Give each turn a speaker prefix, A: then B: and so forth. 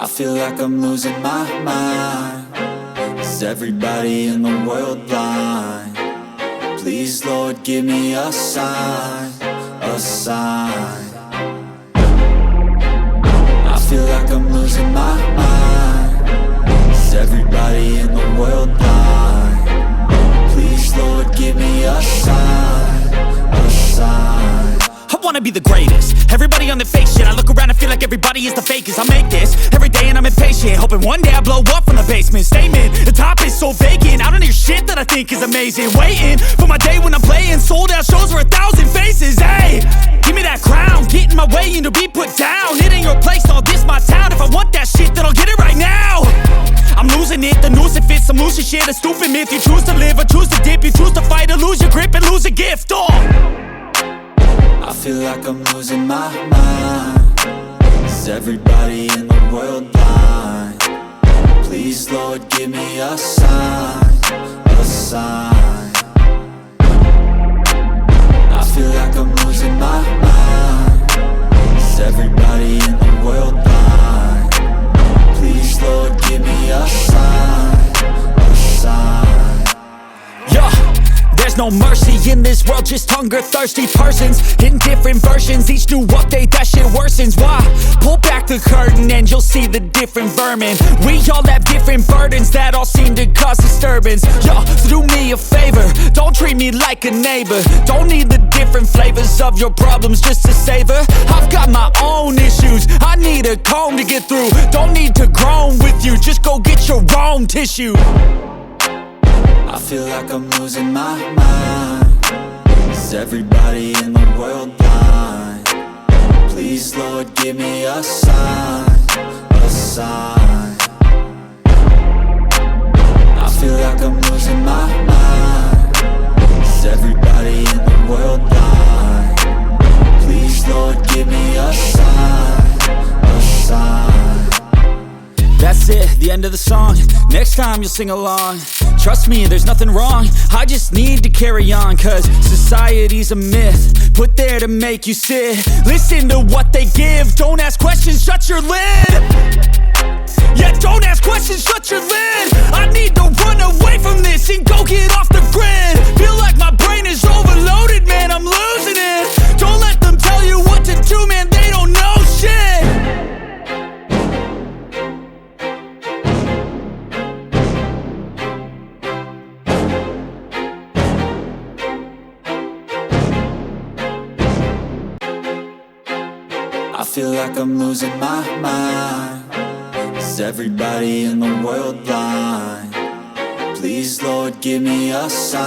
A: I feel like I'm losing my mind. Is everybody in the world blind? Please, Lord, give me a sign, a sign. I feel like I'm losing my mind. Is everybody in the world blind? Please, Lord, give me a sign, a sign.
B: I wanna be the greatest. Everybody on the fake shit. I look around and feel like everybody is the fakest. I make this every day and I'm impatient, hoping one day I blow up from the basement. Statement, the top is so vacant. I don't hear shit that I think is amazing. Waiting for my day when I'm playing sold out shows for 1,000 faces. Hey, give me that crown, get in my way and to be put down. It ain't your place, all this my town. If I want that shit, then I'll get it right now. I'm losing it, the noose it fits. I'm losing shit, a stupid myth. You choose to live or choose to dip. You choose to fight or lose your grip and lose a gift.
A: I feel like I'm losing my mind. Is everybody in the world blind? Please, Lord, give me a sign, a sign. I feel like I'm losing my mind. Is everybody in the world blind? Please, Lord, give me a sign, a sign.
B: Yeah. There's no mercy in this world, just hunger-thirsty persons in different versions. Each new update, that shit worsens. Why? Pull back the curtain and you'll see the different vermin. We all have different burdens that all seem to cause disturbance. Yo, so do me a favor, don't treat me like a neighbor. Don't need the different flavors of your problems just to savor. I've got my own issues, I need a comb to get through. Don't need to groan with you, just go get your own tissue.
A: I feel like I'm losing my mind. Is everybody in the world blind? Please, Lord, give me a sign, a sign. I feel like I'm losing my mind. Is everybody in the world blind? Please, Lord, give me a sign, a sign.
B: That's it, the end of the song. Next time you'll sing along. Trust me, there's nothing wrong. I just need to carry on, cause society's a myth put there to make you sit. Listen to what they give. Don't ask questions, shut your lid. Yeah, don't ask questions, shut your lid. I need to run away from this and go get off the grid. Feel like my brain is overloaded, man, I'm losing it. Don't let them tell you what to do, man, they don't know shit.
A: I feel like I'm losing my mind. Is everybody in the world blind? Please, Lord, give me a sign.